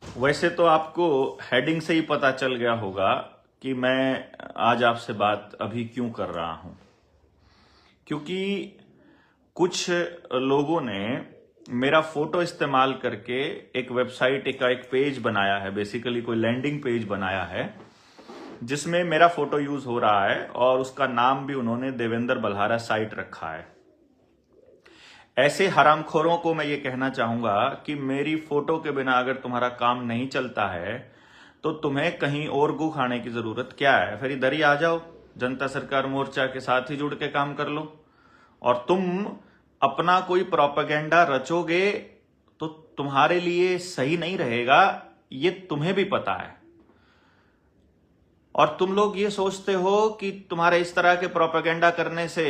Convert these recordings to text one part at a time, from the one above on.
वैसे तो आपको हेडिंग से ही पता चल गया होगा कि मैं आज आपसे बात अभी क्यों कर रहा हूं। क्योंकि कुछ लोगों ने मेरा फोटो इस्तेमाल करके एक वेबसाइट का एक पेज बनाया है, बेसिकली कोई लैंडिंग पेज बनाया है जिसमें मेरा फोटो यूज हो रहा है और उसका नाम भी उन्होंने देवेंद्र बल्हारा साइट रखा है। ऐसे हरामखोरों को मैं ये कहना चाहूंगा कि मेरी फोटो के बिना अगर तुम्हारा काम नहीं चलता है तो तुम्हें कहीं और गू खाने की जरूरत क्या है। फिर इधर ही आ जाओ, जनता सरकार मोर्चा के साथ ही जुड़ के काम कर लो। और तुम अपना कोई प्रोपेगेंडा रचोगे तो तुम्हारे लिए सही नहीं रहेगा, ये तुम्हें भी पता है। और तुम लोग ये सोचते हो कि तुम्हारे इस तरह के प्रोपेगेंडा करने से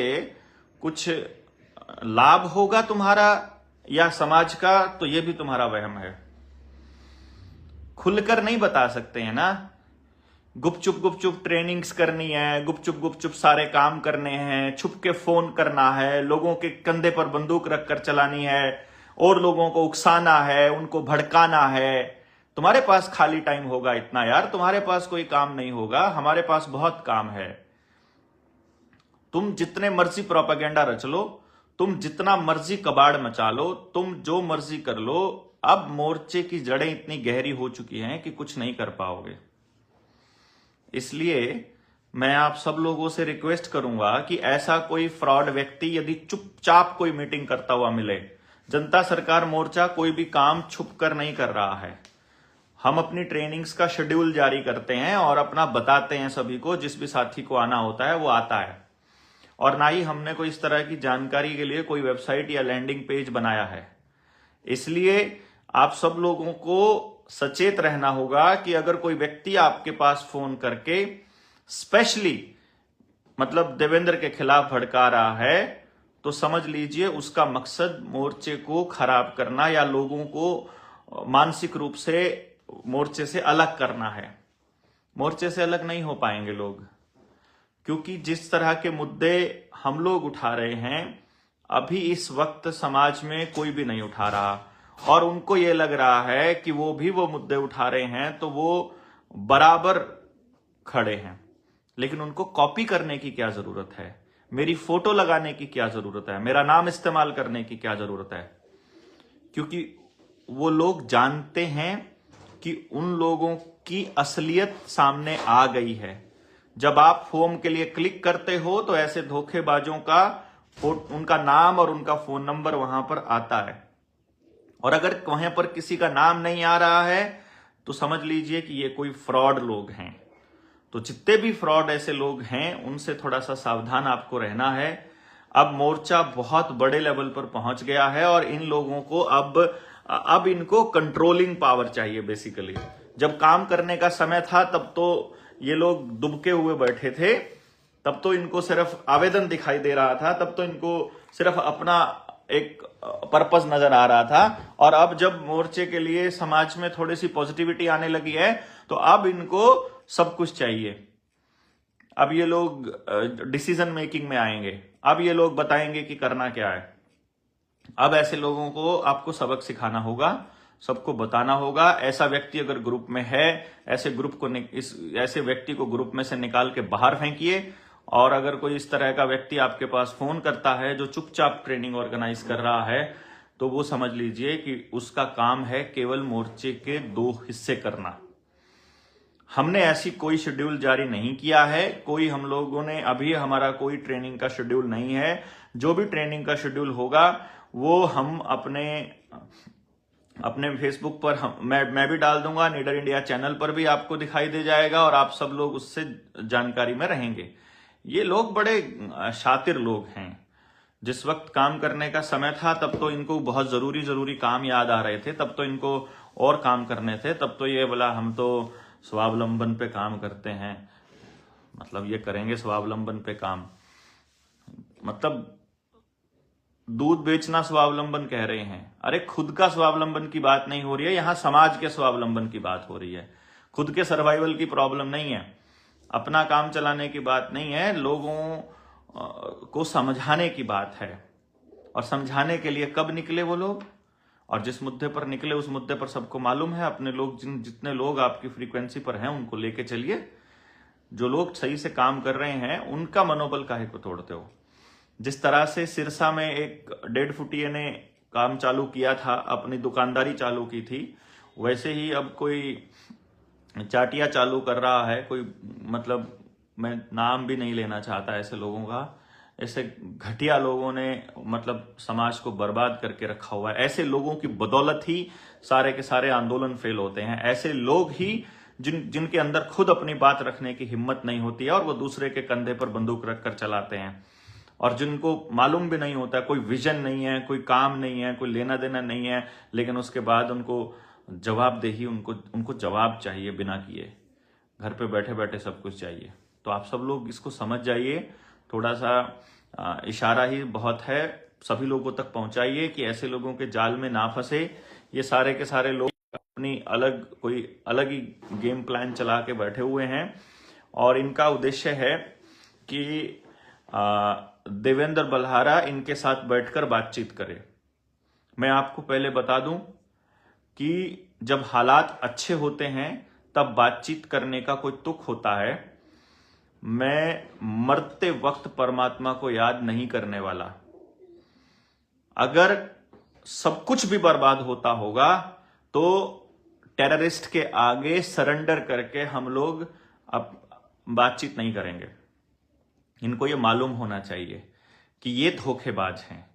कुछ लाभ होगा तुम्हारा या समाज का, तो ये भी तुम्हारा वहम है। खुलकर नहीं बता सकते हैं ना। गुपचुप ट्रेनिंग्स करनी है, गुपचुप सारे काम करने हैं, छुप के फोन करना है, लोगों के कंधे पर बंदूक रखकर चलानी है और लोगों को उकसाना है, उनको भड़काना है। तुम्हारे पास खाली टाइम होगा इतना यार, तुम्हारे पास कोई काम नहीं होगा, हमारे पास बहुत काम है। तुम जितने मर्जी प्रोपेगेंडा रच लो, तुम जितना मर्जी कबाड़ मचा लो, तुम जो मर्जी कर लो, अब मोर्चे की जड़ें इतनी गहरी हो चुकी हैं कि कुछ नहीं कर पाओगे। इसलिए मैं आप सब लोगों से रिक्वेस्ट करूंगा कि ऐसा कोई फ्रॉड व्यक्ति यदि चुपचाप कोई मीटिंग करता हुआ मिले, जनता सरकार मोर्चा कोई भी काम छुप कर नहीं कर रहा है। हम अपनी ट्रेनिंग्स का शेड्यूल जारी करते हैं और अपना बताते हैं सभी को, जिस भी साथी को आना होता है वो आता है। और ना ही हमने कोई इस तरह की जानकारी के लिए कोई वेबसाइट या लैंडिंग पेज बनाया है। इसलिए आप सब लोगों को सचेत रहना होगा कि अगर कोई व्यक्ति आपके पास फोन करके स्पेशली मतलब देवेंद्र के खिलाफ भड़का रहा है तो समझ लीजिए उसका मकसद मोर्चे को खराब करना या लोगों को मानसिक रूप से मोर्चे से अलग करना है। मोर्चे से अलग नहीं हो पाएंगे लोग, क्योंकि जिस तरह के मुद्दे हम लोग उठा रहे हैं अभी इस वक्त समाज में कोई भी नहीं उठा रहा। और उनको ये लग रहा है कि वो भी वो मुद्दे उठा रहे हैं तो वो बराबर खड़े हैं। लेकिन उनको कॉपी करने की क्या जरूरत है, मेरी फोटो लगाने की क्या जरूरत है, मेरा नाम इस्तेमाल करने की क्या जरूरत है। क्योंकि वो लोग जानते हैं कि उन लोगों की असलियत सामने आ गई है। जब आप फॉर्म के लिए क्लिक करते हो तो ऐसे धोखेबाजों का उनका नाम और उनका फोन नंबर वहां पर आता है। और अगर वहां पर किसी का नाम नहीं आ रहा है तो समझ लीजिए कि ये कोई फ्रॉड लोग हैं। तो जितने भी फ्रॉड ऐसे लोग हैं उनसे थोड़ा सा सावधान आपको रहना है। अब मोर्चा बहुत बड़े लेवल पर पहुंच गया है और इन लोगों को अब इनको कंट्रोलिंग पावर चाहिए। बेसिकली जब काम करने का समय था तब तो ये लोग दुबके हुए बैठे थे, तब तो इनको सिर्फ आवेदन दिखाई दे रहा था, तब तो इनको सिर्फ अपना एक पर्पस नजर आ रहा था। और अब जब मोर्चे के लिए समाज में थोड़ी सी पॉजिटिविटी आने लगी है तो अब इनको सब कुछ चाहिए। अब ये लोग डिसीजन मेकिंग में आएंगे, अब ये लोग बताएंगे कि करना क्या है। अब ऐसे लोगों को आपको सबक सिखाना होगा, सबको बताना होगा। ऐसा व्यक्ति अगर ग्रुप में है, ऐसे व्यक्ति को ग्रुप में से निकाल के बाहर फेंकिए। और अगर कोई इस तरह का व्यक्ति आपके पास फोन करता है जो चुपचाप ट्रेनिंग ऑर्गेनाइज कर रहा है तो वो समझ लीजिए कि उसका काम है केवल मोर्चे के 2 हिस्से करना। हमने ऐसी कोई शेड्यूल जारी नहीं किया है, कोई हम लोगों ने अभी हमारा कोई ट्रेनिंग का शेड्यूल नहीं है। जो भी ट्रेनिंग का शेड्यूल होगा वो हम अपने फेसबुक पर मैं भी डाल दूंगा, नीडर इंडिया चैनल पर भी आपको दिखाई दे जाएगा और आप सब लोग उससे जानकारी में रहेंगे। ये लोग बड़े शातिर लोग हैं। जिस वक्त काम करने का समय था तब तो इनको बहुत जरूरी काम याद आ रहे थे, तब तो इनको और काम करने थे, तब तो ये बोला हम तो स्वावलंबन पे काम करते हैं, मतलब ये करेंगे स्वावलंबन पे काम, मतलब दूध बेचना स्वावलंबन कह रहे हैं। अरे खुद का स्वावलंबन की बात नहीं हो रही है, यहां समाज के स्वावलंबन की बात हो रही है। खुद के सर्वाइवल की प्रॉब्लम नहीं है, अपना काम चलाने की बात नहीं है, लोगों को समझाने की बात है। और समझाने के लिए कब निकले वो लोग? और जिस मुद्दे पर निकले उस मुद्दे पर सबको मालूम है, अपने लोग जितने लोग आपकी फ्रीक्वेंसी पर हैं उनको लेके चलिए। जो लोग सही से काम कर रहे हैं उनका मनोबल काहे को तोड़ते हो। जिस तरह से सिरसा में एक 1.5 फुटिये ने काम चालू किया था, अपनी दुकानदारी चालू की थी, वैसे ही अब कोई चाटिया चालू कर रहा है कोई, मतलब मैं नाम भी नहीं लेना चाहता ऐसे लोगों का। ऐसे घटिया लोगों ने मतलब समाज को बर्बाद करके रखा हुआ है। ऐसे लोगों की बदौलत ही सारे के सारे आंदोलन फेल होते हैं। ऐसे लोग ही जिनके अंदर खुद अपनी बात रखने की हिम्मत नहीं होती है और वो दूसरे के कंधे पर बंदूक रखकर चलाते हैं, और जिनको मालूम भी नहीं होता, कोई विजन नहीं है, कोई काम नहीं है, कोई लेना देना नहीं है, लेकिन उसके बाद उनको जवाबदेही, उनको जवाब चाहिए बिना किए, घर पे बैठे बैठे सब कुछ चाहिए। तो आप सब लोग इसको समझ जाइए, थोड़ा सा इशारा ही बहुत है, सभी लोगों तक पहुंचाइए कि ऐसे लोगों के जाल में ना फंसे। ये सारे के सारे लोग अपनी कोई अलग ही गेम प्लान चला के बैठे हुए हैं, और इनका उद्देश्य है कि देवेंद्र बल्हारा इनके साथ बैठकर बातचीत करे। मैं आपको पहले बता दूं कि जब हालात अच्छे होते हैं तब बातचीत करने का कोई तुक होता है। मैं मरते वक्त परमात्मा को याद नहीं करने वाला। अगर सब कुछ भी बर्बाद होता होगा तो टेररिस्ट के आगे सरेंडर करके हम लोग अब बातचीत नहीं करेंगे। इनको ये मालूम होना चाहिए कि ये धोखेबाज हैं।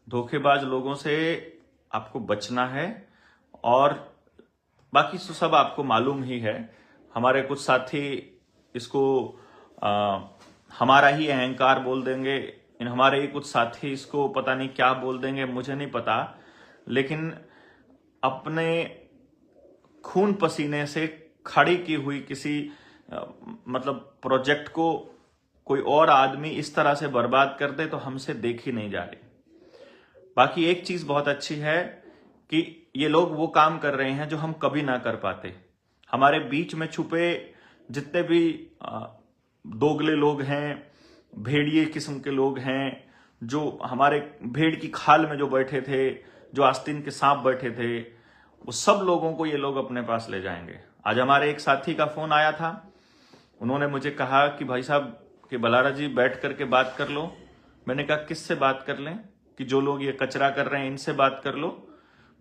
धोखेबाज लोगों से आपको बचना है, और बाकी तो सब आपको मालूम ही है। हमारे कुछ साथी इसको हमारा ही अहंकार बोल देंगे, हमारे ही कुछ साथी इसको पता नहीं क्या बोल देंगे, मुझे नहीं पता, लेकिन अपने खून पसीने से खड़ी की हुई किसी मतलब प्रोजेक्ट को कोई और आदमी इस तरह से बर्बाद कर दे तो हमसे देखी नहीं जा रही। बाकी एक चीज बहुत अच्छी है कि ये लोग वो काम कर रहे हैं जो हम कभी ना कर पाते। हमारे बीच में छुपे जितने भी दोगले लोग हैं, भेड़िए किस्म के लोग हैं, जो हमारे भेड़ की खाल में जो बैठे थे, जो आस्तीन के सांप बैठे थे, वो सब लोगों को ये लोग अपने पास ले जाएंगे। आज हमारे एक साथी का फोन आया था, उन्होंने मुझे कहा कि भाई साहब कि बल्हारा जी बैठ करके बात कर लो। मैंने कहा किससे बात कर लें? कि जो लोग ये कचरा कर रहे हैं इनसे बात कर लो।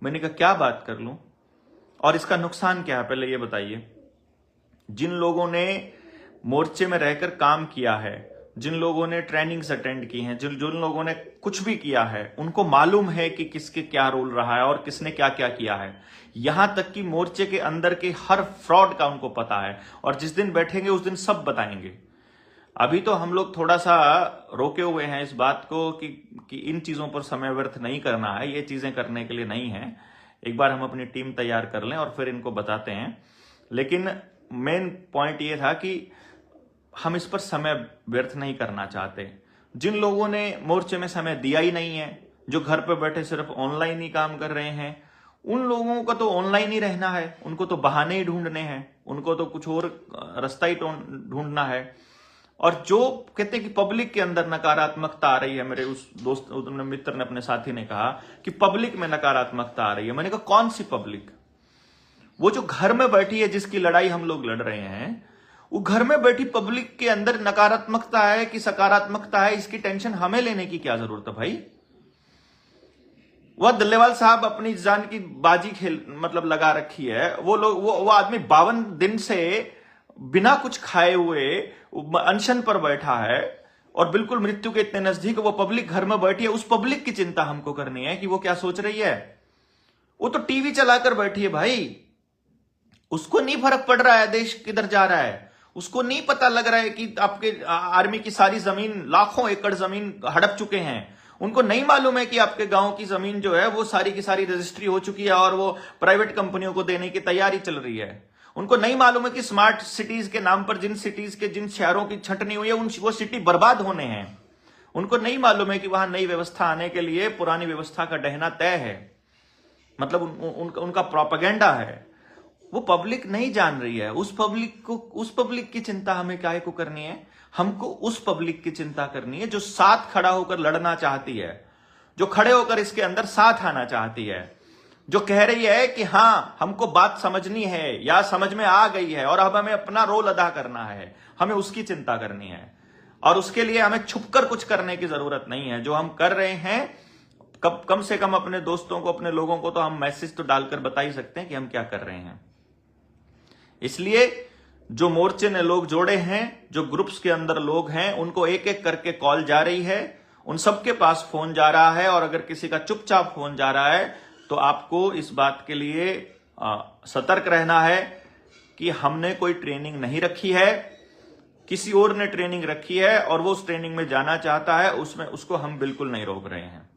मैंने कहा क्या बात कर लूं, और इसका नुकसान क्या है पहले ये बताइए। जिन लोगों ने मोर्चे में रहकर काम किया है, जिन लोगों ने ट्रेनिंग्स अटेंड की हैं, जिन लोगों ने कुछ भी किया है, उनको मालूम है कि किसके क्या रोल रहा है और किसने क्या क्या किया है। यहां तक कि मोर्चे के अंदर के हर फ्रॉड का उनको पता है, और जिस दिन बैठेंगे उस दिन सब बताएंगे। अभी तो हम लोग थोड़ा सा रोके हुए हैं इस बात को कि इन चीजों पर समय व्यर्थ नहीं करना है, ये चीजें करने के लिए नहीं है। एक बार हम अपनी टीम तैयार कर लें और फिर इनको बताते हैं। लेकिन मेन पॉइंट ये था कि हम इस पर समय व्यर्थ नहीं करना चाहते। जिन लोगों ने मोर्चे में समय दिया ही नहीं है, जो घर पे बैठे सिर्फ ऑनलाइन ही काम कर रहे हैं, उन लोगों का तो ऑनलाइन ही रहना है, उनको तो बहाने ही ढूंढने हैं, उनको तो कुछ और रास्ता ही ढूंढना है। और जो कहते हैं कि पब्लिक के अंदर नकारात्मकता आ रही है, मेरे उस दोस्त मित्र ने, अपने साथी ने कहा कि पब्लिक में नकारात्मकता आ रही है। मैंने कहा कौन सी पब्लिक? वो जो घर में बैठी है, जिसकी लड़ाई हम लोग लड़ रहे हैं, वो घर में बैठी पब्लिक के अंदर नकारात्मकता है कि सकारात्मकता है, इसकी टेंशन हमें लेने की क्या जरूरत है भाई? वह दल्लेवाल साहब अपनी जान की बाजी मतलब लगा रखी है। वो लोग वो आदमी 52 दिन से बिना कुछ खाए हुए अनशन पर बैठा है और बिल्कुल मृत्यु के इतने नजदीक। वो पब्लिक घर में बैठी है, उस पब्लिक की चिंता हमको करनी है कि वो क्या सोच रही है। वो तो टीवी चलाकर बैठी है भाई, उसको नहीं फर्क पड़ रहा है देश किधर जा रहा है, उसको नहीं पता लग रहा है कि आपके आर्मी की सारी जमीन, लाखों एकड़ जमीन हड़प चुके हैं। उनको नहीं मालूम है कि आपके गांव की जमीन जो है वो सारी की सारी रजिस्ट्री हो चुकी है और वो प्राइवेट कंपनियों को देने की तैयारी चल रही है। उनको नहीं मालूम है कि स्मार्ट सिटीज के नाम पर जिन सिटीज के, जिन शहरों की छंटनी हुई है, वो सिटी बर्बाद होने हैं। उनको नहीं मालूम है कि वहां नई व्यवस्था आने के लिए पुरानी व्यवस्था का डहना तय है, मतलब उनका प्रोपेगेंडा है। वो पब्लिक नहीं जान रही है। उस पब्लिक की चिंता हमें काहे को करनी है? हमको उस पब्लिक की चिंता करनी है जो साथ खड़ा होकर लड़ना चाहती है, जो खड़े होकर इसके अंदर साथ आना चाहती है। जो कह रही है कि हां हमको बात समझनी है या समझ में आ गई है और अब हमें अपना रोल अदा करना है, हमें उसकी चिंता करनी है और उसके लिए हमें छुपकर कुछ करने की जरूरत नहीं है। जो हम कर रहे हैं कम से कम अपने दोस्तों को, अपने लोगों को तो हम मैसेज तो डालकर बता ही सकते हैं कि हम क्या कर रहे हैं। इसलिए जो मोर्चे ने लोग जोड़े हैं, जो ग्रुप्स के अंदर लोग हैं, उनको एक एक करके कॉल जा रही है, उन सबके पास फोन जा रहा है और अगर किसी का चुपचाप फोन जा रहा है तो आपको इस बात के लिए सतर्क रहना है कि हमने कोई ट्रेनिंग नहीं रखी है, किसी और ने ट्रेनिंग रखी है और वो उस ट्रेनिंग में जाना चाहता है, उसमें उसको हम बिल्कुल नहीं रोक रहे हैं।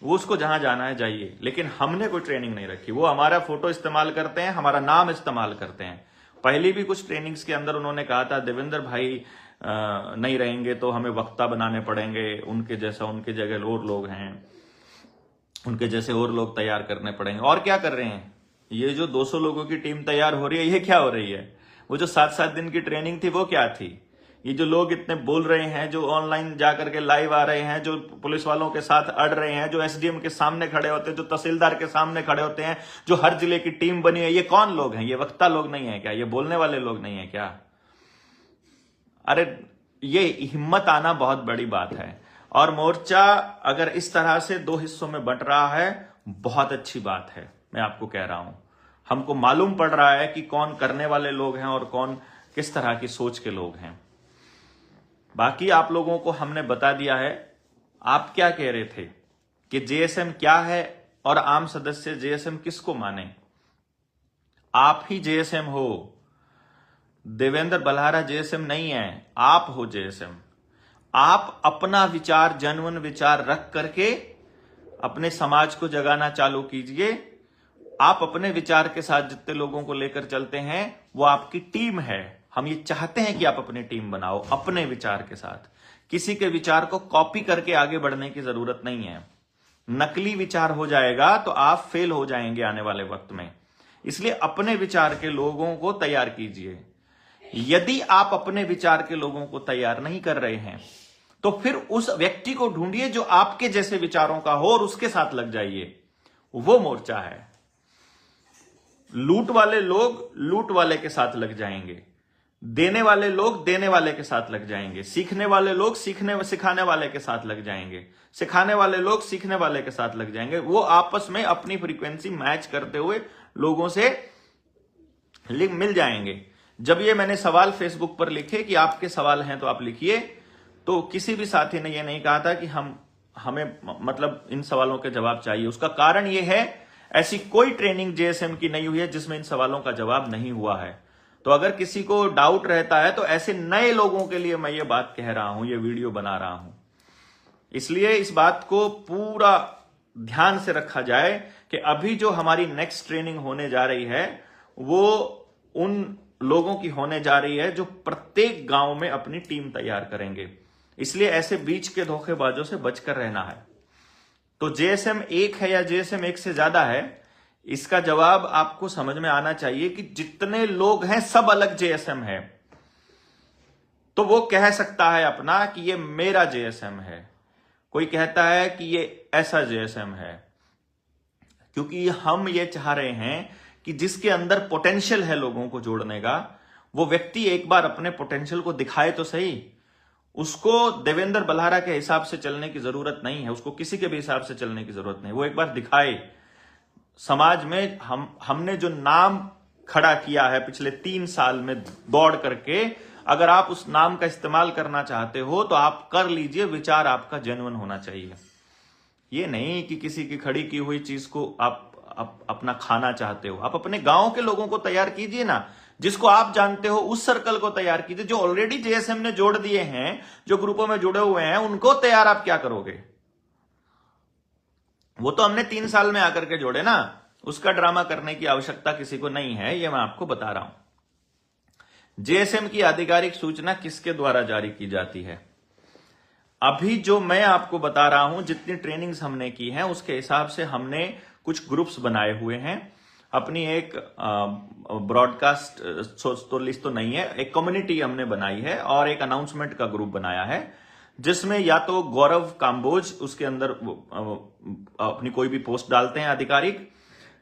वो उसको जहां जाना है जाइए, लेकिन हमने कोई ट्रेनिंग नहीं रखी। वो हमारा फोटो इस्तेमाल करते हैं, हमारा नाम इस्तेमाल करते हैं। पहले भी कुछ ट्रेनिंग्स के अंदर उन्होंने कहा था देवेंद्र भाई नहीं रहेंगे तो हमें वक्ता बनाने पड़ेंगे, उनके जैसा, उनके जगह और लोग हैं, उनके जैसे और लोग तैयार करने पड़ेंगे। और क्या कर रहे हैं? ये जो 200 लोगों की टीम तैयार हो रही है, ये क्या हो रही है? वो जो 7-7 दिन की ट्रेनिंग थी वो क्या थी? ये जो लोग इतने बोल रहे हैं, जो ऑनलाइन जाकर के लाइव आ रहे हैं, जो पुलिस वालों के साथ अड़ रहे हैं, जो एसडीएम के सामने खड़े होते हैं, जो तहसीलदार के सामने खड़े होते हैं, जो हर जिले की टीम बनी है, ये कौन लोग हैं? ये वक्ता लोग नहीं है क्या? ये बोलने वाले लोग नहीं है क्या? अरे ये हिम्मत आना बहुत बड़ी बात है। और मोर्चा अगर इस तरह से 2 हिस्सों में बंट रहा है, बहुत अच्छी बात है। मैं आपको कह रहा हूं, हमको मालूम पड़ रहा है कि कौन करने वाले लोग हैं और कौन किस तरह की सोच के लोग हैं। बाकी आप लोगों को हमने बता दिया है। आप क्या कह रहे थे कि जेएसएम क्या है और आम सदस्य जेएसएम किसको माने? आप ही जेएसएम हो। देवेंद्र बल्हारा जेएसएम नहीं है, आप हो जेएसएम। आप अपना विचार, जेन्युइन विचार रख करके अपने समाज को जगाना चालू कीजिए। आप अपने विचार के साथ जितने लोगों को लेकर चलते हैं वो आपकी टीम है। हम ये चाहते हैं कि आप अपनी टीम बनाओ अपने विचार के साथ। किसी के विचार को कॉपी करके आगे बढ़ने की जरूरत नहीं है। नकली विचार हो जाएगा तो आप फेल हो जाएंगे आने वाले वक्त में। इसलिए अपने विचार के लोगों को तैयार कीजिए। यदि आप अपने विचार के लोगों को तैयार नहीं कर रहे हैं तो फिर उस व्यक्ति को ढूंढिए जो आपके जैसे विचारों का हो और उसके साथ लग जाइए। वो मोर्चा है। लूट वाले लोग लूट वाले के साथ लग जाएंगे, देने वाले लोग देने वाले के साथ लग जाएंगे, सीखने वाले लोग सिखाने वाले के साथ लग जाएंगे, सिखाने वाले लोग सीखने वाले के साथ लग जाएंगे। वो आपस में अपनी फ्रीक्वेंसी मैच करते हुए लोगों से मिल जाएंगे। जब ये मैंने सवाल फेसबुक पर लिखे कि आपके सवाल हैं तो आप लिखिए, तो किसी भी साथी ने ये नहीं कहा था कि हमें मतलब इन सवालों के जवाब चाहिए। उसका कारण ये है, ऐसी कोई ट्रेनिंग जेएसएम की नहीं हुई है जिसमें इन सवालों का जवाब नहीं हुआ है। तो अगर किसी को डाउट रहता है तो ऐसे नए लोगों के लिए मैं ये बात कह रहा हूं, ये वीडियो बना रहा हूं। इसलिए इस बात को पूरा ध्यान से रखा जाए कि अभी जो हमारी नेक्स्ट ट्रेनिंग होने जा रही है वो उन लोगों की होने जा रही है जो प्रत्येक गांव में अपनी टीम तैयार करेंगे। इसलिए ऐसे बीच के धोखेबाजों से बचकर रहना है। तो जेएसएम 1 है या जेएसएम 1 से ज्यादा है, इसका जवाब आपको समझ में आना चाहिए कि जितने लोग हैं सब अलग जेएसएम है। तो वो कह सकता है अपना कि ये मेरा जेएसएम है, कोई कहता है कि ये ऐसा जेएसएम है, क्योंकि हम ये चाह रहे हैं कि जिसके अंदर पोटेंशियल है लोगों को जोड़ने का, वो व्यक्ति एक बार अपने पोटेंशियल को दिखाए तो सही। उसको देवेंद्र बल्हारा के हिसाब से चलने की जरूरत नहीं है, उसको किसी के भी हिसाब से चलने की जरूरत नहीं। वो एक बार दिखाए समाज में। हमने जो नाम खड़ा किया है पिछले 3 साल में दौड़ करके, अगर आप उस नाम का इस्तेमाल करना चाहते हो तो आप कर लीजिए। विचार आपका जेन्युइन होना चाहिए। ये नहीं कि किसी की खड़ी की हुई चीज को आप अपना खाना चाहते हो। आप अपने गांव के लोगों को तैयार कीजिए ना, जिसको आप जानते हो उस सर्कल को तैयार कीजिए। जो ऑलरेडी जेएसएम ने जोड़ दिए हैं, जो ग्रुपों में जुड़े हुए हैं, उनको तैयार आप क्या करोगे? वो तो हमने 3 साल में आकर के जोड़े ना, उसका ड्रामा करने की आवश्यकता किसी को नहीं है। ये मैं आपको बता रहा हूं। जेएसएम की आधिकारिक सूचना किसके द्वारा जारी की जाती है? अभी जो मैं आपको बता रहा हूं, जितनी ट्रेनिंग्स हमने की हैं उसके हिसाब से हमने कुछ ग्रुप्स बनाए हुए हैं। अपनी एक ब्रॉडकास्ट तो लिस्ट तो नहीं है, एक कम्युनिटी हमने बनाई है और एक अनाउंसमेंट का ग्रुप बनाया है, जिसमें या तो गौरव काम्बोज उसके अंदर अपनी कोई भी पोस्ट डालते हैं आधिकारिक,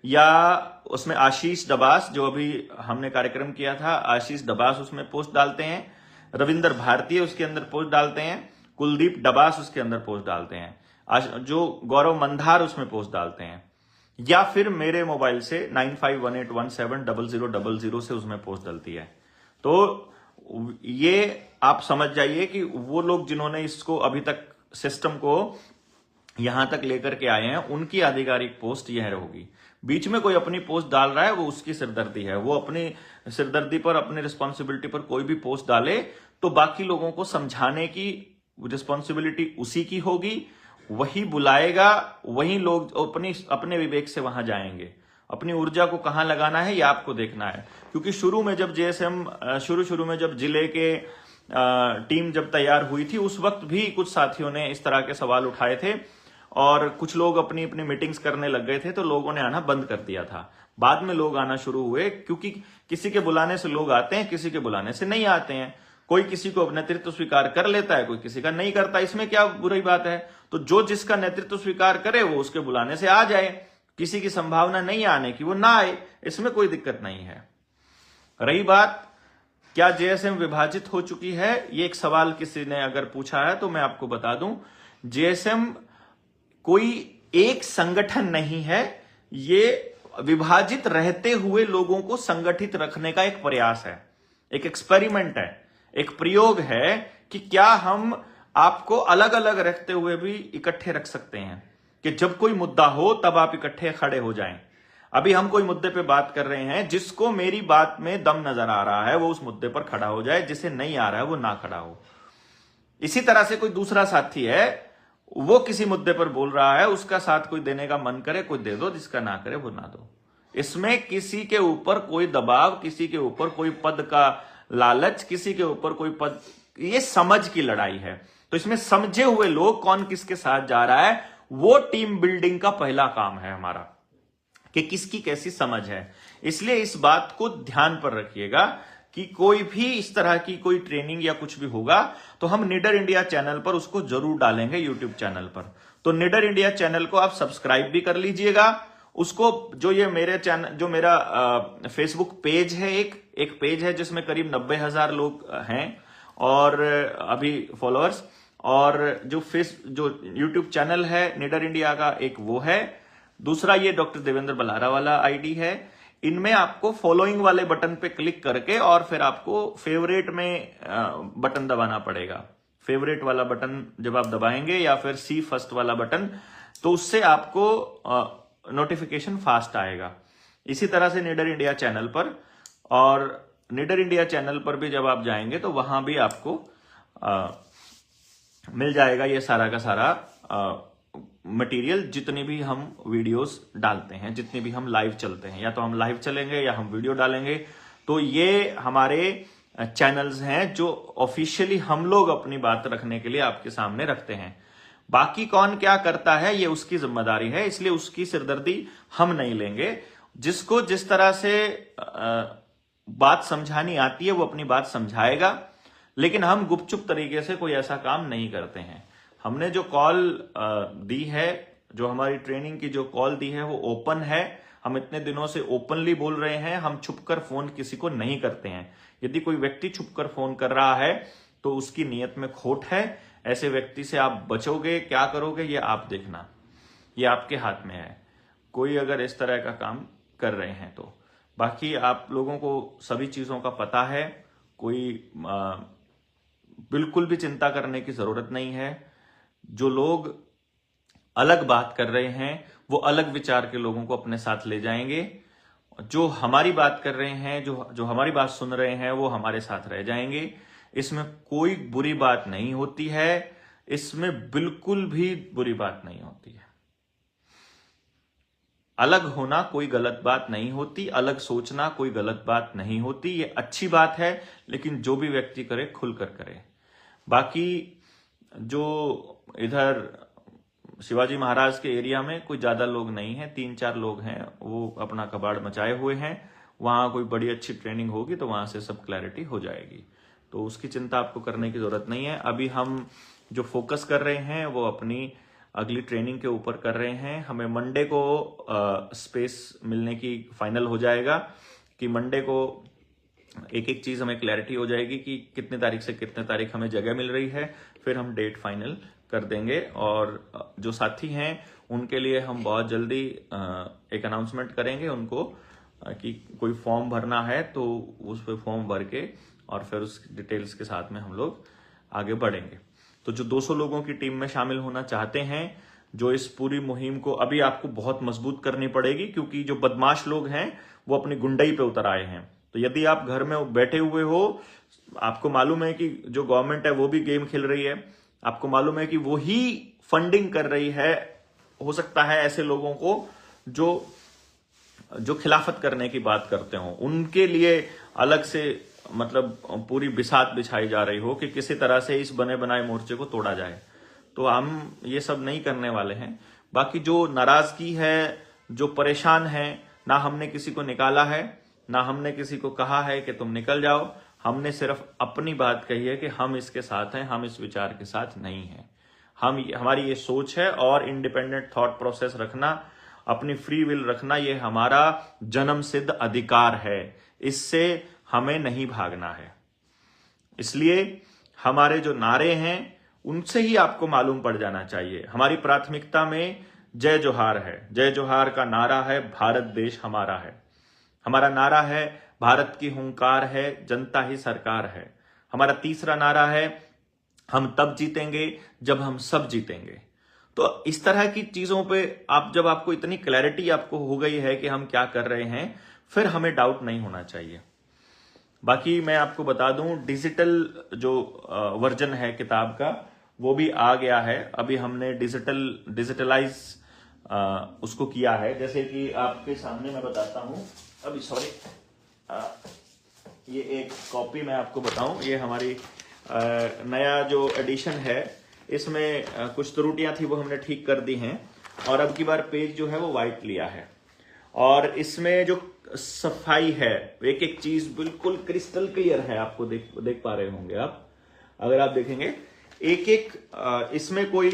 या उसमें आशीष दबास, जो अभी हमने कार्यक्रम किया था, आशीष दबास उसमें पोस्ट डालते हैं, रविंदर भारतीय उसके अंदर पोस्ट डालते हैं, कुलदीप डबास उसके अंदर पोस्ट डालते हैं, जो गौरव मंधार उसमें पोस्ट डालते हैं, या फिर मेरे मोबाइल से 9518170000 से उसमें पोस्ट डलती है। तो ये आप समझ जाइए कि वो लोग जिन्होंने इसको अभी तक सिस्टम को यहां तक लेकर के आए हैं, उनकी आधिकारिक पोस्ट यह होगी। बीच में कोई अपनी पोस्ट डाल रहा है, वो उसकी सिरदर्दी है, वो अपनी सिरदर्दी पर, अपनी रिस्पॉन्सिबिलिटी पर कोई भी पोस्ट डाले तो बाकी लोगों को समझाने की रिस्पॉन्सिबिलिटी उसी की होगी, वही बुलाएगा, वही लोग अपने विवेक से वहां जाएंगे। अपनी ऊर्जा को कहां लगाना है ये आपको देखना है, क्योंकि शुरू में जब जेएसएम शुरू में जब जिले के टीम जब तैयार हुई थी, उस वक्त भी कुछ साथियों ने इस तरह के सवाल उठाए थे और कुछ लोग अपनी अपनी मीटिंग्स करने लग गए थे, तो लोगों ने आना बंद कर दिया था। बाद में लोग आना शुरू हुए, क्योंकि किसी के बुलाने से लोग आते हैं, किसी के बुलाने से नहीं आते हैं। कोई किसी को नेतृत्व स्वीकार कर लेता है, कोई किसी का नहीं करता, इसमें क्या बुरी बात है। तो जो जिसका नेतृत्व स्वीकार करे वो उसके बुलाने से आ जाए, किसी की संभावना नहीं आने की वो ना आए, इसमें कोई दिक्कत नहीं है। रही बात क्या जेएसएम विभाजित हो चुकी है, ये एक सवाल किसी ने अगर पूछा है तो मैं आपको बता दूं, जेएसएम कोई एक संगठन नहीं है, ये विभाजित रहते हुए लोगों को संगठित रखने का एक प्रयास है, एक एक्सपेरिमेंट है, एक प्रयोग है कि क्या हम आपको अलग अलग रखते हुए भी इकट्ठे रख सकते हैं, कि जब कोई मुद्दा हो तब आप इकट्ठे खड़े हो जाएं। अभी हम कोई मुद्दे पे बात कर रहे हैं, जिसको मेरी बात में दम नजर आ रहा है वो उस मुद्दे पर खड़ा हो जाए, जिसे नहीं आ रहा है वो ना खड़ा हो। इसी तरह से कोई दूसरा साथी है, वो किसी मुद्दे पर बोल रहा है, उसका साथ कोई देने का मन करे कोई दे दो, जिसका ना करे वो ना दो। इसमें किसी के ऊपर कोई दबाव, किसी के ऊपर कोई पद का लालच, किसी के ऊपर कोई पद, ये समझ की लड़ाई है। तो इसमें समझे हुए लोग कौन किसके साथ जा रहा है, वो टीम बिल्डिंग का पहला काम है हमारा, कि किसकी कैसी समझ है। इसलिए इस बात को ध्यान पर रखिएगा कि कोई भी इस तरह की कोई ट्रेनिंग या कुछ भी होगा तो हम निडर इंडिया चैनल पर उसको जरूर डालेंगे, यूट्यूब चैनल पर। तो निडर इंडिया चैनल को आप सब्सक्राइब भी कर लीजिएगा। उसको जो ये मेरे चैनल, जो मेरा फेसबुक पेज है, एक पेज है जिसमें करीब 90,000 लोग हैं और अभी फॉलोअर्स, और जो यूट्यूब चैनल है निडर इंडिया का, एक वो है। दूसरा ये डॉक्टर देवेंद्र बलारा वाला आईडी है। इनमें आपको फॉलोइंग वाले बटन पे क्लिक करके और फिर आपको फेवरेट में बटन दबाना पड़ेगा। फेवरेट वाला बटन जब आप दबाएंगे या फिर सी फर्स्ट वाला बटन, तो उससे आपको नोटिफिकेशन फास्ट आएगा। इसी तरह से निडर इंडिया चैनल पर, और निडर इंडिया चैनल पर भी जब आप जाएंगे तो वहां भी आपको मिल जाएगा ये सारा का सारा मटेरियल, जितनी भी हम वीडियोस डालते हैं, जितनी भी हम लाइव चलते हैं, या तो हम लाइव चलेंगे या हम वीडियो डालेंगे। तो ये हमारे चैनल्स हैं जो ऑफिशियली हम लोग अपनी बात रखने के लिए आपके सामने रखते हैं। बाकी कौन क्या करता है ये उसकी जिम्मेदारी है, इसलिए उसकी सिरदर्दी हम नहीं लेंगे। जिसको जिस तरह से बात समझानी आती है वो अपनी बात समझाएगा, लेकिन हम गुपचुप तरीके से कोई ऐसा काम नहीं करते हैं। हमने जो कॉल दी है, जो हमारी ट्रेनिंग की जो कॉल दी है वो ओपन है। हम इतने दिनों से ओपनली बोल रहे हैं, हम छुपकर फोन किसी को नहीं करते हैं। यदि कोई व्यक्ति छुपकर फोन कर रहा है तो उसकी नीयत में खोट है। ऐसे व्यक्ति से आप बचोगे, क्या करोगे ये आप देखना, ये आपके हाथ में है, कोई अगर इस तरह का काम कर रहे हैं तो। बाकी आप लोगों को सभी चीजों का पता है, कोई बिल्कुल भी चिंता करने की जरूरत नहीं है। जो लोग अलग बात कर रहे हैं वो अलग विचार के लोगों को अपने साथ ले जाएंगे, जो हमारी बात कर रहे हैं, जो हमारी बात सुन रहे हैं वो हमारे साथ रह जाएंगे। इसमें कोई बुरी बात नहीं होती है, इसमें बिल्कुल भी बुरी बात नहीं होती है। अलग होना कोई गलत बात नहीं होती, अलग सोचना कोई गलत बात नहीं होती, ये अच्छी बात है, लेकिन जो भी व्यक्ति करे खुलकर करे। बाकी जो इधर शिवाजी महाराज के एरिया में कोई ज्यादा लोग नहीं हैं, 3-4 लोग हैं, वो अपना कबाड़ मचाए हुए हैं। वहां कोई बड़ी अच्छी ट्रेनिंग होगी तो वहां से सब क्लैरिटी हो जाएगी, तो उसकी चिंता आपको करने की जरूरत नहीं है। अभी हम जो फोकस कर रहे हैं वो अपनी अगली ट्रेनिंग के ऊपर कर रहे हैं। हमें मंडे को स्पेस मिलने की फाइनल हो जाएगा कि मंडे को एक एक चीज हमें क्लैरिटी हो जाएगी कि कितने तारीख से कितने तारीख हमें जगह मिल रही है, फिर हम डेट फाइनल कर देंगे। और जो साथी हैं उनके लिए हम बहुत जल्दी एक अनाउंसमेंट करेंगे उनको कि कोई फॉर्म भरना है तो उस पर फॉर्म भर के और फिर उस डिटेल्स के साथ में हम लोग आगे बढ़ेंगे। तो जो 200 लोगों की टीम में शामिल होना चाहते हैं, जो इस पूरी मुहिम को अभी आपको बहुत मजबूत करनी पड़ेगी, क्योंकि जो बदमाश लोग हैं वो अपनी गुंडई पे उतर आए हैं। तो यदि आप घर में बैठे हुए हो, आपको मालूम है कि जो गवर्नमेंट है वो भी गेम खेल रही है, आपको मालूम है कि वो ही फंडिंग कर रही है, हो सकता है ऐसे लोगों को जो खिलाफत करने की बात करते हो, उनके लिए अलग से मतलब पूरी बिसात बिछाई जा रही हो कि किसी तरह से इस बने बनाए मोर्चे को तोड़ा जाए। तो हम ये सब नहीं करने वाले हैं। बाकी जो नाराजगी है, जो परेशान है, ना हमने किसी को निकाला है, ना हमने किसी को कहा है कि तुम निकल जाओ। हमने सिर्फ अपनी बात कही है कि हम इसके साथ हैं, हम इस विचार के साथ नहीं हैं। हमारी ये सोच है और इंडिपेंडेंट थॉट प्रोसेस रखना, अपनी फ्री विल रखना, ये हमारा जन्म सिद्ध अधिकार है। इससे हमें नहीं भागना है। इसलिए हमारे जो नारे हैं उनसे ही आपको मालूम पड़ जाना चाहिए। हमारी प्राथमिकता में जय जोहार है। जय जोहार का नारा है भारत देश हमारा है। हमारा नारा है भारत की हुंकार है, जनता ही सरकार है। हमारा तीसरा नारा है हम तब जीतेंगे जब हम सब जीतेंगे। तो इस तरह की चीजों पे जब आपको इतनी क्लैरिटी आपको हो गई है कि हम क्या कर रहे हैं, फिर हमें डाउट नहीं होना चाहिए। बाकी मैं आपको बता दूं, डिजिटल जो वर्जन है किताब का वो भी आ गया है। अभी हमने डिजिटलाइज उसको किया है। जैसे कि आपके सामने मैं बताता हूं, अभी सॉरी, ये एक कॉपी मैं आपको बताऊं, ये हमारी नया जो एडिशन है, इसमें कुछ त्रुटियां थी वो हमने ठीक कर दी हैं और अब की बार पेज जो है वो व्हाइट लिया है। और इसमें जो सफाई है, एक एक चीज बिल्कुल क्रिस्टल क्लियर है। आपको देख पा रहे होंगे आप, अगर आप देखेंगे एक एक इसमें कोई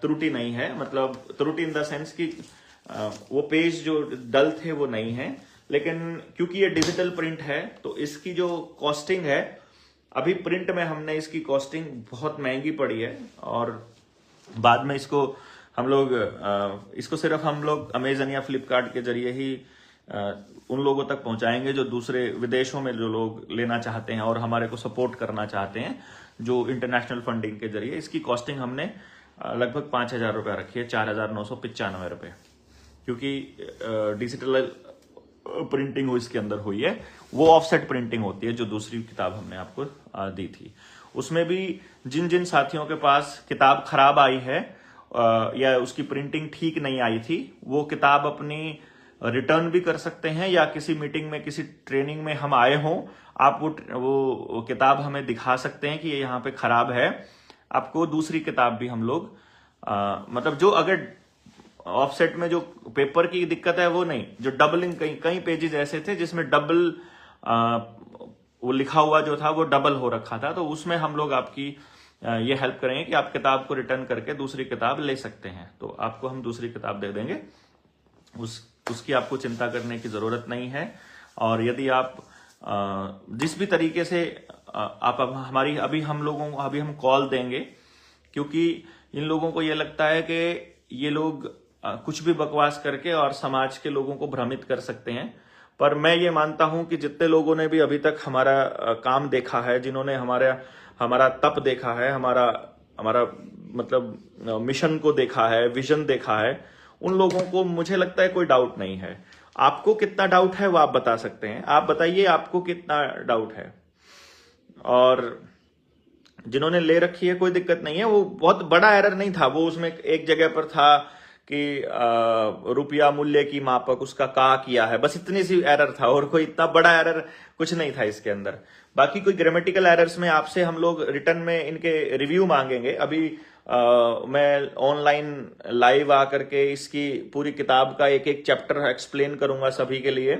त्रुटि नहीं है। मतलब त्रुटि इन द सेंस कि वो पेज जो डल थे वो नहीं है, लेकिन क्योंकि ये डिजिटल प्रिंट है तो इसकी जो कॉस्टिंग है, अभी प्रिंट में हमने इसकी कॉस्टिंग बहुत महंगी पड़ी है और बाद में इसको हम लोग इसको सिर्फ हम लोग अमेजन या फ्लिपकार्ट के जरिए ही उन लोगों तक पहुंचाएंगे जो दूसरे विदेशों में जो लोग लेना चाहते हैं और हमारे को सपोर्ट करना चाहते हैं, जो इंटरनेशनल फंडिंग के जरिए। इसकी कॉस्टिंग हमने लगभग 5,000 रुपया रखी है, 4,995 रुपये, क्योंकि डिजिटल प्रिंटिंग वो इसके अंदर हुई है। वो ऑफसेट प्रिंटिंग होती है जो दूसरी किताब हमने आपको दी थी। उसमें भी जिन जिन साथियों के पास किताब खराब आई है या उसकी प्रिंटिंग ठीक नहीं आई थी, वो किताब अपनी रिटर्न भी कर सकते हैं, या किसी मीटिंग में किसी ट्रेनिंग में हम आए हों, आप वो किताब हमें दिखा सकते हैं कि ये यहाँ पे खराब है। आपको दूसरी किताब भी हम लोग मतलब जो अगर ऑफसेट में जो पेपर की दिक्कत है वो नहीं, जो डबलिंग कई पेजेस ऐसे थे जिसमें डबल वो लिखा हुआ जो था वो डबल हो रखा था, तो उसमें हम लोग आपकी ये हेल्प करेंगे कि आप किताब को रिटर्न करके दूसरी किताब ले सकते हैं। तो आपको हम दूसरी किताब दे देंगे, उसकी आपको चिंता करने की जरूरत नहीं है। और यदि आप जिस भी तरीके से आप हमारी अभी हम कॉल देंगे, क्योंकि इन लोगों को ये लगता है कि ये लोग कुछ भी बकवास करके और समाज के लोगों को भ्रमित कर सकते हैं। पर मैं ये मानता हूं कि जितने लोगों ने भी अभी तक हमारा काम देखा है, जिन्होंने हमारा तप देखा है, हमारा मतलब मिशन को देखा है, विजन देखा है, उन लोगों को मुझे लगता है कोई डाउट नहीं है। आपको कितना डाउट है वो आप बता सकते हैं। आप बताइए आपको कितना डाउट है। और जिन्होंने ले रखी है कोई दिक्कत नहीं है, वो बहुत बड़ा एरर नहीं था। वो उसमें एक जगह पर था कि रुपया मूल्य की मापक उसका का किया है, बस इतनी सी एरर था और कोई इतना बड़ा एरर कुछ नहीं था इसके अंदर। बाकी कोई ग्रामेटिकल एरर्स में आपसे हम लोग रिटर्न में इनके रिव्यू मांगेंगे। अभी मैं ऑनलाइन लाइव आकर के इसकी पूरी किताब का एक एक चैप्टर एक्सप्लेन करूंगा सभी के लिए,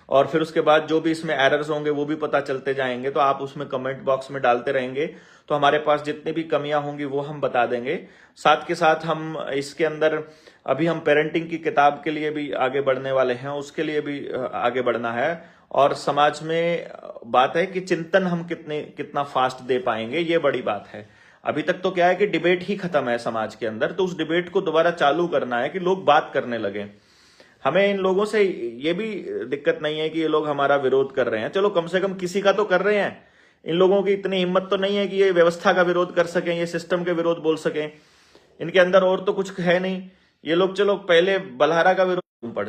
और फिर उसके बाद जो भी इसमें एरर्स होंगे वो भी पता चलते जाएंगे, तो आप उसमें कमेंट बॉक्स में डालते रहेंगे तो हमारे पास जितनी भी कमियां होंगी वो हम बता देंगे। साथ के साथ हम इसके अंदर अभी हम पेरेंटिंग की किताब के लिए भी आगे बढ़ने वाले हैं, उसके लिए भी आगे बढ़ना है। और समाज में बात है कि चिंतन हम कितना फास्ट दे पाएंगे, ये बड़ी बात है। अभी तक तो क्या है कि डिबेट ही खत्म है समाज के अंदर, तो उस डिबेट को दोबारा चालू करना है कि लोग बात करने लगे। हमें इन लोगों से ये भी दिक्कत नहीं है कि ये लोग हमारा विरोध कर रहे हैं, चलो कम से कम किसी का तो कर रहे हैं। इन लोगों की इतनी हिम्मत तो नहीं है कि ये व्यवस्था का विरोध कर सकें, ये सिस्टम के विरोध बोल सकें। इनके अंदर और तो कुछ है नहीं, ये लोग चलो पहले बलहारा का विरोध पढ़।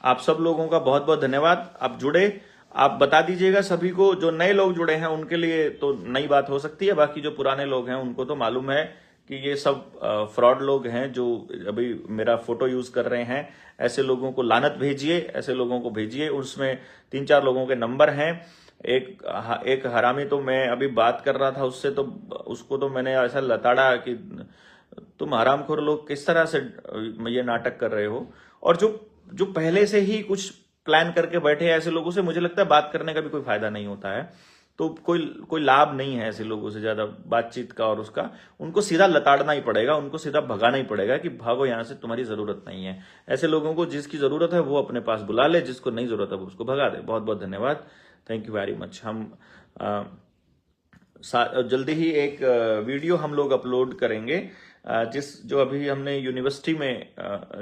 आप सब लोगों का बहुत बहुत धन्यवाद, आप जुड़े। आप बता दीजिएगा सभी को, जो नए लोग जुड़े हैं उनके लिए तो नई बात हो सकती है, बाकी जो पुराने लोग हैं उनको तो मालूम है कि ये सब फ्रॉड लोग हैं जो अभी मेरा फोटो यूज कर रहे हैं। ऐसे लोगों को लानत भेजिए, ऐसे लोगों को भेजिए। उसमें 3-4 लोगों के नंबर हैं। एक हरामी तो मैं अभी बात कर रहा था उससे, तो उसको तो मैंने ऐसा लताड़ा कि तुम हरामखोर लोग किस तरह से ये नाटक कर रहे हो। और जो पहले से ही कुछ प्लान करके बैठे हैं, ऐसे लोगों से मुझे लगता है बात करने का भी कोई फायदा नहीं होता है। तो कोई लाभ नहीं है ऐसे लोगों से ज्यादा बातचीत का, और उसका उनको सीधा लताड़ना ही पड़ेगा, उनको सीधा भगाना ही पड़ेगा कि भागो यहां से, तुम्हारी जरूरत नहीं है। ऐसे लोगों को जिसकी जरूरत है वो अपने पास बुला ले, जिसको नहीं जरूरत है वो उसको भगा दे। बहुत बहुत धन्यवाद, थैंक यू वेरी मच। हम जल्दी ही एक वीडियो हम लोग अपलोड करेंगे, जो अभी हमने यूनिवर्सिटी में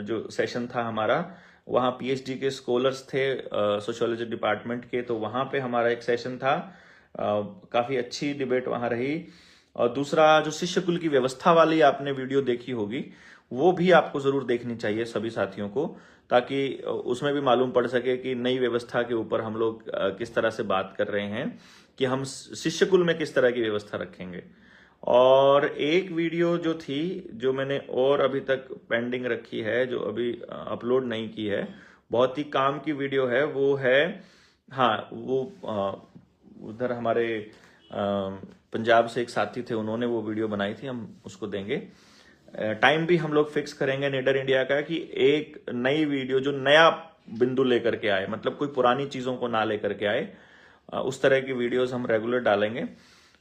जो सेशन था हमारा, वहाँ पीएचडी के स्कॉलर्स थे सोशियोलॉजी डिपार्टमेंट के, तो वहाँ पे हमारा एक सेशन था। काफी अच्छी डिबेट वहाँ रही। और दूसरा जो शिष्य कुल की व्यवस्था वाली आपने वीडियो देखी होगी, वो भी आपको जरूर देखनी चाहिए सभी साथियों को, ताकि उसमें भी मालूम पड़ सके कि नई व्यवस्था के ऊपर हम लोग किस तरह से बात कर रहे हैं कि हम शिष्य कुल में किस तरह की व्यवस्था रखेंगे। और एक वीडियो जो थी, जो मैंने और अभी तक पेंडिंग रखी है, जो अभी अपलोड नहीं की है, बहुत ही काम की वीडियो है, वो है, हाँ वो उधर हमारे पंजाब से एक साथी थे, उन्होंने वो वीडियो बनाई थी, हम उसको देंगे। टाइम भी हम लोग फिक्स करेंगे निडर इंडिया का कि एक नई वीडियो जो नया बिंदु लेकर के आए, मतलब कोई पुरानी चीजों को ना लेकर के आए, उस तरह की वीडियोस हम रेगुलर डालेंगे।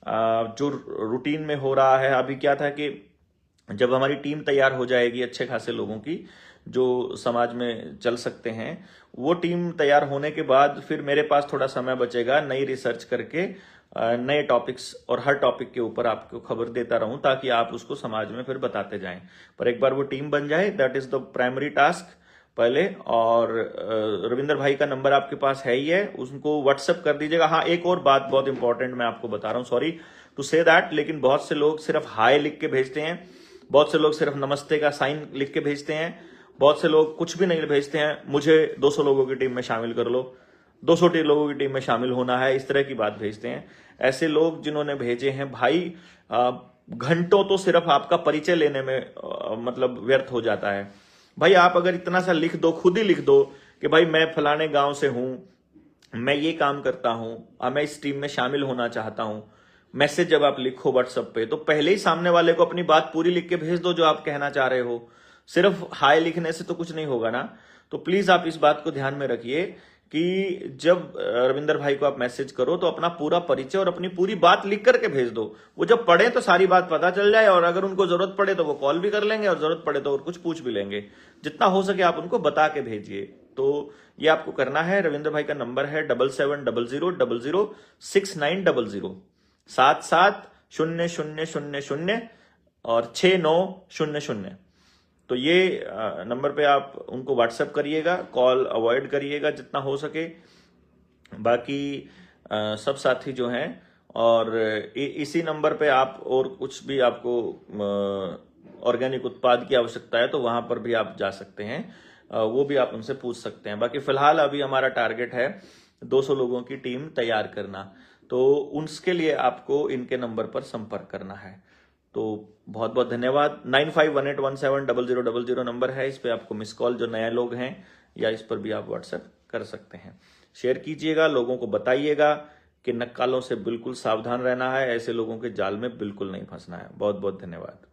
जो रूटीन में हो रहा है अभी क्या था कि जब हमारी टीम तैयार हो जाएगी अच्छे खासे लोगों की जो समाज में चल सकते हैं, वो टीम तैयार होने के बाद फिर मेरे पास थोड़ा समय बचेगा नई रिसर्च करके नए टॉपिक्स, और हर टॉपिक के ऊपर आपको खबर देता रहूं ताकि आप उसको समाज में फिर बताते जाएं। पर एक बार वो टीम बन जाए, that is the primary task पहले। और रविंदर भाई का नंबर आपके पास है ही है, उनको व्हाट्सएप कर दीजिएगा। हाँ, एक और बात बहुत इंपॉर्टेंट मैं आपको बता रहा हूँ, सॉरी टू से दैट, लेकिन बहुत से लोग सिर्फ हाय लिख के भेजते हैं, बहुत से लोग सिर्फ नमस्ते का साइन लिख के भेजते हैं, बहुत से लोग कुछ भी नहीं भेजते हैं, मुझे 200 लोगों की टीम में शामिल कर लो, 200 लोगों की टीम में शामिल होना है, इस तरह की बात भेजते हैं। ऐसे लोग जिन्होंने भेजे हैं भाई, घंटों तो सिर्फ आपका परिचय लेने में मतलब व्यर्थ हो जाता है। भाई आप अगर इतना सा लिख दो, खुद ही लिख दो कि भाई मैं फलाने गांव से हूं, मैं ये काम करता हूं, मैं इस टीम में शामिल होना चाहता हूं। मैसेज जब आप लिखो व्हाट्सएप पे, तो पहले ही सामने वाले को अपनी बात पूरी लिख के भेज दो जो आप कहना चाह रहे हो। सिर्फ हाय लिखने से तो कुछ नहीं होगा ना। तो प्लीज आप इस बात को ध्यान में रखिए कि जब रविंदर भाई को आप मैसेज करो तो अपना पूरा परिचय और अपनी पूरी बात लिख करके भेज दो। वो जब पढ़े तो सारी बात पता चल जाए, और अगर उनको जरूरत पड़े तो वो कॉल भी कर लेंगे, और जरूरत पड़े तो और कुछ पूछ भी लेंगे। जितना हो सके आप उनको बता के भेजिए। तो ये आपको करना है। रविंद्र भाई का नंबर है 7700006900 770000 और 6900। तो ये नंबर पे आप उनको व्हाट्सएप करिएगा, कॉल अवॉइड करिएगा जितना हो सके। बाकी सब साथी जो हैं, और इसी नंबर पे आप और कुछ भी आपको ऑर्गेनिक उत्पाद की आवश्यकता है तो वहां पर भी आप जा सकते हैं, वो भी आप उनसे पूछ सकते हैं। बाकी फिलहाल अभी हमारा टारगेट है 200 लोगों की टीम तैयार करना, तो उसके लिए आपको इनके नंबर पर संपर्क करना है। तो बहुत बहुत धन्यवाद। 9518170000 नंबर है, इस पे आपको मिस कॉल, जो नए लोग हैं, या इस पर भी आप व्हाट्सएप कर सकते हैं। शेयर कीजिएगा, लोगों को बताइएगा कि नक्कालों से बिल्कुल सावधान रहना है, ऐसे लोगों के जाल में बिल्कुल नहीं फंसना है। बहुत बहुत धन्यवाद।